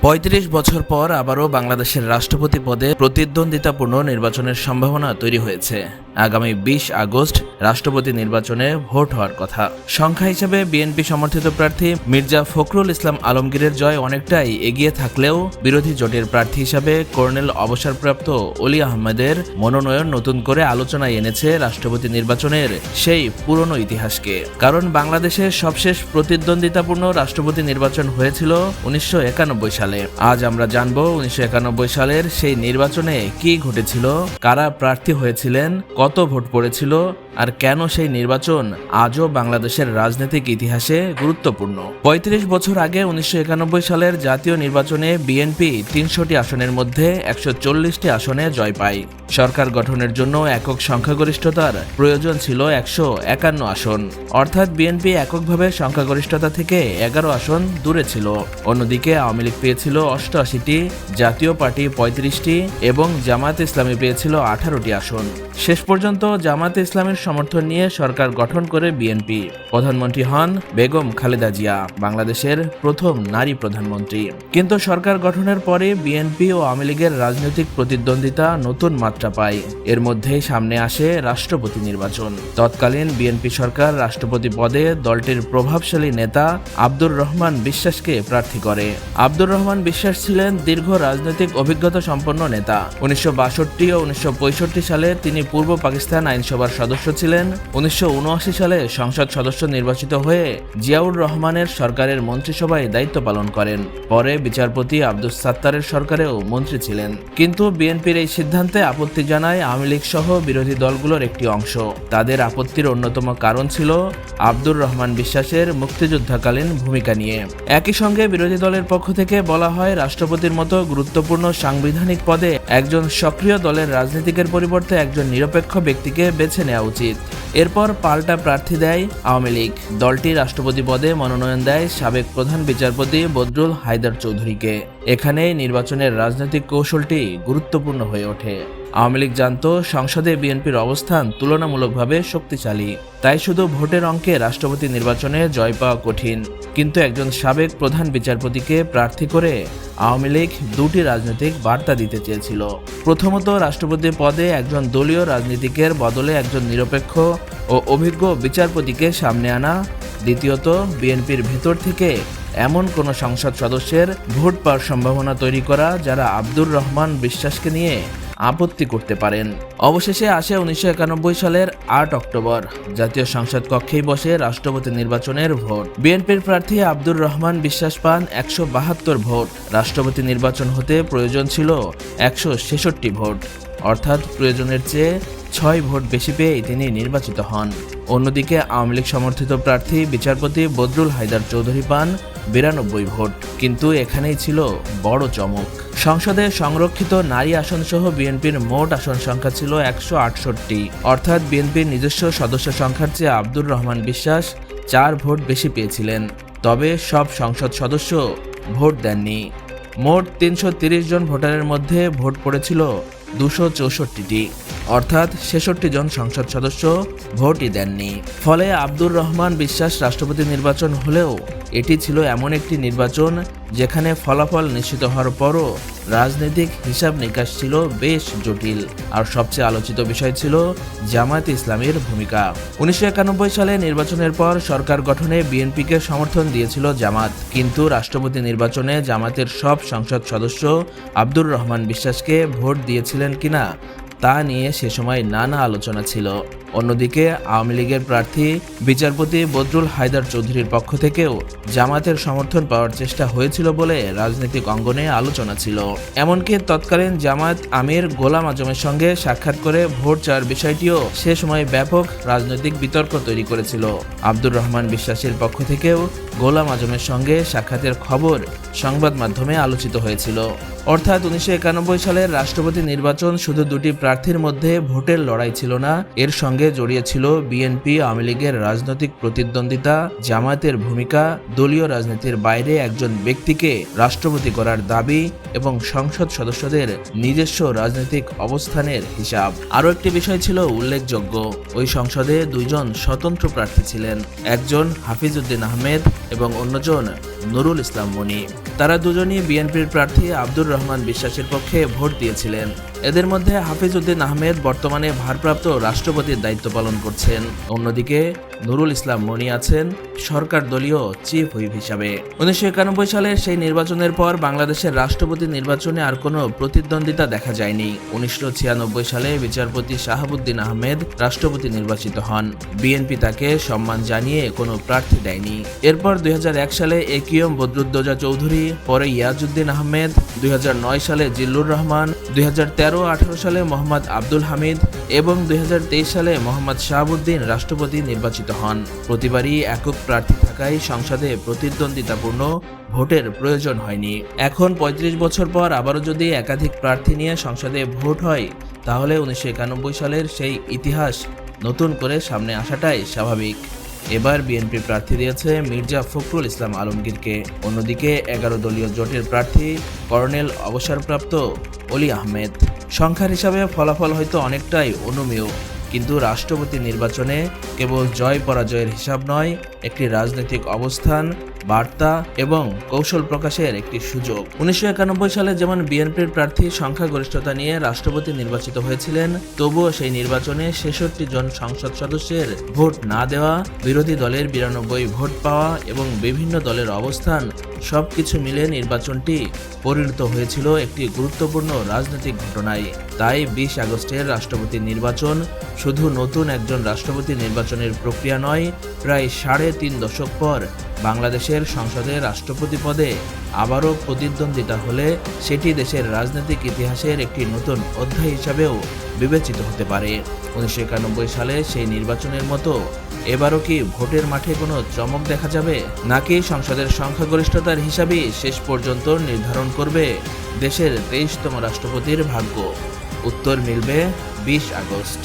৩৫ বছর পর আবারও বাংলাদেশের রাষ্ট্রপতি পদে প্রতিদ্বন্দ্বিতাপূর্ণ নির্বাচনের সম্ভাবনা তৈরি হয়েছে। আগামী ২০ আগস্ট রাষ্ট্রপতি নির্বাচনে ভোট হওয়ার কথা। সংখ্যা হিসেবে বিএনপি সমর্থিত প্রার্থী মির্জা ফখরুল ইসলাম আলমগীরের জয় অনেকটাই এগিয়ে থাকলেও বিরোধী জোটের প্রার্থী হিসাবে কর্নেল অবসরপ্রাপ্ত অলি আহমেদের মনোনয়ন নতুন করে আলোচনায় এনেছে রাষ্ট্রপতি নির্বাচনের সেই পুরনো ইতিহাসকে। কারণ বাংলাদেশের সবশেষ প্রতিদ্বন্দ্বিতাপূর্ণ রাষ্ট্রপতি নির্বাচন হয়েছিল ১৯৯১ সালে। আজ আমরা জানব ১৯৯১ সালের সেই নির্বাচনে কি ঘটেছিল, কারা প্রার্থী হয়েছিলেন, কত ভোট পড়েছিল, আর কেন সেই নির্বাচন আজও বাংলাদেশের রাজনৈতিক ইতিহাসে গুরুত্বপূর্ণ। ৩৫ বছর আগে ১৯৯১ সালের জাতীয় নির্বাচনে বিএনপি ৩০০টি আসনের মধ্যে ১৪০টি আসনে জয় পায়। সরকার গঠনের জন্য একক সংখ্যাগরিষ্ঠতার প্রয়োজন ছিল ১৫১ আসন, অর্থাৎ বিএনপি এককভাবে সংখ্যাগরিষ্ঠতা থেকে ১১ আসন দূরে ছিল। অন্যদিকে আওয়ামী লীগ পেয়েছিল ৮৮টি, জাতীয় পার্টি ৩৫টি এবং জামায়াতে ইসলামী পেয়েছিল ১৮টি আসন। শেষ পর্যন্ত জামায়াতে ইসলামের সমর্থন নিয়ে সরকার গঠন করে বিএনপি। প্রধানমন্ত্রী হন বেগম খালেদা জিয়া, বাংলাদেশের প্রথম নারী প্রধানমন্ত্রী। কিন্তু সরকার গঠনের পরে বিএনপি ও আওয়ামী লীগের রাজনৈতিক প্রতিদ্বন্দ্বিতা নতুন মাত্রা পায়। এর মধ্যেই সামনে আসে রাষ্ট্রপতি নির্বাচন। তৎকালীন বিএনপি সরকার রাষ্ট্রপতি পদে দলটির প্রভাবশালী নেতা আব্দুর রহমান বিশ্বাসকে প্রার্থী করে। আব্দুর রহমান বিশ্বাস ছিলেন দীর্ঘ রাজনৈতিক অভিজ্ঞতা সম্পন্ন নেতা। ১৯৬২ ও ১৯৬৫ সালে তিনি পূর্ব পাকিস্তান আইনসভার সদস্য ছিলেন। ১৯৭৯ সালে সংসদ সদস্য নির্বাচিত হয়ে জিয়াউর রহমানের সরকারের মন্ত্রিসভায় দায়িত্ব পালন করেন। পরে বিচারপতি আব্দুস সাত্তারের সরকারেও মন্ত্রী ছিলেন। কিন্তু বিএনপির এই সিদ্ধান্তে আপত্তি জানায় আওয়ামী লীগ সহ বিরোধী দলগুলোর একটি অংশ। তাদের আপত্তির অন্যতম কারণ ছিল আব্দুর রহমান বিশ্বাসের মুক্তিযুদ্ধকালীন ভূমিকা নিয়ে। একই সঙ্গে বিরোধী দলের পক্ষ থেকে বলা হয়, রাষ্ট্রপতির মতো গুরুত্বপূর্ণ সাংবিধানিক পদে একজন সক্রিয় দলের রাজনীতিকের পরিবর্তে একজন নিরপেক্ষ ব্যক্তিকে বেছে নেওয়া উচিত। এরপর পাল্টা প্রার্থী দেয় আওয়ামী লীগ। দলটি রাষ্ট্রপতি পদে মনোনয়ন দেয় সাবেক প্রধান বিচারপতি বদরুল হায়দার চৌধুরীকে। এখানেই নির্বাচনের রাজনৈতিক কৌশলটি গুরুত্বপূর্ণ হয়ে ওঠে। আওয়ামী লীগ জানত সংসদে বিএনপির অবস্থান তুলনামূলকভাবে শক্তিশালী, তাই শুধু ভোটের অঙ্কে রাষ্ট্রপতি নির্বাচনে জয় পাওয়া কঠিন। কিন্তু একজন সাবেক প্রধান বিচারপতিকে প্রার্থী করে আওয়ামী লীগ দুটি রাজনৈতিক বার্তা দিতে চেয়েছিল। প্রথমত, রাষ্ট্রপতি পদে একজন দলীয় রাজনীতিকের বদলে একজন নিরপেক্ষ ও অভিজ্ঞ বিচারপতিকে সামনে আনা। দ্বিতীয়ত, বিএনপির ভেতর থেকে এমন কোনো সংসদ সদস্যের ভোট পাওয়ার সম্ভাবনা তৈরি করা যারা আব্দুর রহমান বিশ্বাসকে নিয়ে আপত্তি করতে পারেন। অবশেষে আসে ১৯৯১ সালের ৮ অক্টোবর। জাতীয় সংসদ কক্ষেই বসে রাষ্ট্রপতি নির্বাচনের ভোট। বিএনপির প্রার্থী আব্দুর রহমান বিশ্বাস পান ১৭২ ভোট। রাষ্ট্রপতি নির্বাচন হতে প্রয়োজন ছিল ১৬৬ ভোট, অর্থাৎ প্রয়োজনের চেয়ে ৬ ভোট বেশি পেয়েই তিনি নির্বাচিত হন। অন্যদিকে আওয়ামী লীগ সমর্থিত প্রার্থী বিচারপতি বদরুল হায়দার চৌধুরী পান ৯২ ভোট। কিন্তু এখানেই ছিল বড় চমক। সংসদে সংরক্ষিত নারী আসন সহ বিএনপির মোট আসন সংখ্যা ছিল ১৬৮, অর্থাৎ বিএনপির নিজস্ব সদস্য সংখ্যার চেয়ে আব্দুর রহমান বিশ্বাস ৪ ভোট বেশি পেয়েছিলেন। তবে সব সংসদ সদস্য ভোট দেননি। মোট ৩৩০ জন ভোটারের মধ্যে ভোট পড়েছিল ২৬৪টি, অর্থাৎ ৬৬ জন সংসদ সদস্য ভোটই দেননি। ফলে আব্দুর রহমান বিশ্বাস রাষ্ট্রপতি নির্বাচন হলেও এটি ছিল এমন একটি নির্বাচন যেখানে ফলাফল নিশ্চিত হওয়ার পরও রাজনৈতিক হিসাব নিকাশ ছিল বেশ জটিল। আর সবচেয়ে আলোচিত বিষয় ছিল জামায়াতে ইসলামীর ভূমিকা। ১৯৯১ সালে নির্বাচনের পর সরকার গঠনে বিএনপিকে সমর্থন দিয়েছিল জামাত, কিন্তু রাষ্ট্রপতি নির্বাচনে জামাতের সব সংসদ সদস্য আব্দুর রহমান বিশ্বাসকে ভোট দিয়েছিলেন কিনা তা নিয়ে সে সময় নানা আলোচনা ছিল। অন্যদিকে আওয়ামী লীগের প্রার্থী বিচারপতি বদরুল হায়দার চৌধুরীর পক্ষ থেকেও জামাতের সমর্থন পাওয়ার চেষ্টা হয়েছিল বলে রাজনৈতিক অঙ্গনে আলোচনা ছিল। এমনকি তৎকালীন জামায়াত আমির গোলাম আজমের সঙ্গে সাক্ষাৎ করে ভোট চাওয়ার বিষয়টিও সে সময় ব্যাপক রাজনৈতিক বিতর্ক তৈরি করেছিল। আব্দুর রহমান বিশ্বাসের পক্ষ থেকেও গোলাম আজমের সঙ্গে সাক্ষাতের খবর সংবাদ মাধ্যমে আলোচিত হয়েছিল। অর্থাৎ ১৯৯১ সালের রাষ্ট্রপতি নির্বাচন শুধু দুটি প্রার্থীর মধ্যে ভোটের লড়াই ছিল না, এর সঙ্গে জড়িয়ে ছিল বিএনপি আওয়ামী লীগের রাজনৈতিক প্রতিদ্বন্দ্বিতা, জামায়াতের ভূমিকা, দলীয় রাজনীতির বাইরে একজন ব্যক্তিকে রাষ্ট্রপতি করার দাবি এবং সংসদ সদস্যদের নিজস্ব রাজনৈতিক অবস্থানের হিসাব। আরও একটি বিষয় ছিল উল্লেখযোগ্য, ওই সংসদে দুইজন স্বতন্ত্র প্রার্থী ছিলেন, একজন হাফিজ উদ্দিন আহমেদ এবং অন্যজন নুরুল ইসলাম মনি। তারা দুজনই বিএনপির প্রার্থী আব্দুর রহমান বিশ্বাসের পক্ষে ভোট দিয়েছিলেন। এদের মধ্যে হাফিজ উদ্দিন আহমেদ বর্তমানে ভারপ্রাপ্ত রাষ্ট্রপতির দায়িত্ব পালন করছেন। অন্যদিকে নুরুল ইসলাম মনি আছেন সরকার দলীয় চিফ হুইপ হিসাবে। 1991 সালের সেই নির্বাচনের পর বাংলাদেশের রাষ্ট্রপতি নির্বাচনে আর কোনো প্রতিদ্বন্দ্বিতা দেখা যায়নি। 1996 সালে বিচারপতি শাহাবুদ্দিন আহমেদ রাষ্ট্রপতি নির্বাচিত হন। বিএনপি তাকে সম্মান জানিয়ে কোনো প্রার্থী দেয়নি। এরপর 2001 সালে একিউএম বদরুদ্দোজা চৌধুরী, পরে ইয়াজউদ্দিন আহমেদ, 2009 সালে জিল্লুর রহমান, 2013-18 সালে মোহাম্মদ আব্দুল হামিদ এবং 2023 সালে মোহাম্মদ শাহাবুদ্দিন রাষ্ট্রপতি নির্বাচিত হন। প্রতিবারই একক প্রার্থী থাকায় সংসদে প্রতিদ্বন্দ্বিতাপূর্ণ ভোটের প্রয়োজন হয়নি। এখন 35 বছর পর আবারও যদি একাধিক প্রার্থী নিয়ে সংসদে ভোট হয়, তাহলে 1991 সালের সেই ইতিহাস নতুন করে সামনে আসাটাই স্বাভাবিক। এবার বিএনপি প্রার্থী দিয়েছে মির্জা ফখরুল ইসলাম আলমগীরকে। অন্যদিকে 11 দলীয় জোটের প্রার্থী কর্নেল অবসরপ্রাপ্ত অলি আহমেদ। সংখ্যার হিসাবে ফলাফল হয়তো অনেকটাই অনুমেয়, কিন্তু রাষ্ট্রপতি নির্বাচনে কেবল জয় পরাজয়ের হিসাব নয়, একটি রাজনৈতিক অবস্থান, বার্তা এবং কৌশল প্রকাশের একটি সুযোগ। 1991 সালে যেমন বিএনপির প্রার্থী সংখ্যাগরিষ্ঠতা নিয়ে রাষ্ট্রপতি নির্বাচিত হয়েছিলেন, তবুও সেই নির্বাচনে 66 জন সংসদ সদস্যের ভোট না দেওয়া, বিরোধী দলের 92 ভোট পাওয়া এবং বিভিন্ন দলের অবস্থান সবকিছু মিলে নির্বাচনটি পরিণত হয়েছিল একটি গুরুত্বপূর্ণ রাজনৈতিক ঘটনায়। তাই 20 আগস্টের রাষ্ট্রপতি নির্বাচন শুধু নতুন একজন রাষ্ট্রপতি নির্বাচনের প্রক্রিয়া নয়, প্রায় 3.5 দশক পর বাংলাদেশের সংসদে রাষ্ট্রপতি পদে আবারও প্রতিদ্বন্দ্বিতা হলে সেটি দেশের রাজনৈতিক ইতিহাসের একটি নতুন অধ্যায় হিসাবেও বিবেচিত হতে পারে। 1991 সালে সেই নির্বাচনের মতো এবারও কি ভোটের মাঠে কোনো চমক দেখা যাবে, নাকি সংসদের সংখ্যাগরিষ্ঠতার হিসাবই শেষ পর্যন্ত নির্ধারণ করবে দেশের 23তম রাষ্ট্রপতির ভাগ্য? উত্তর মিলবে 20 আগস্ট।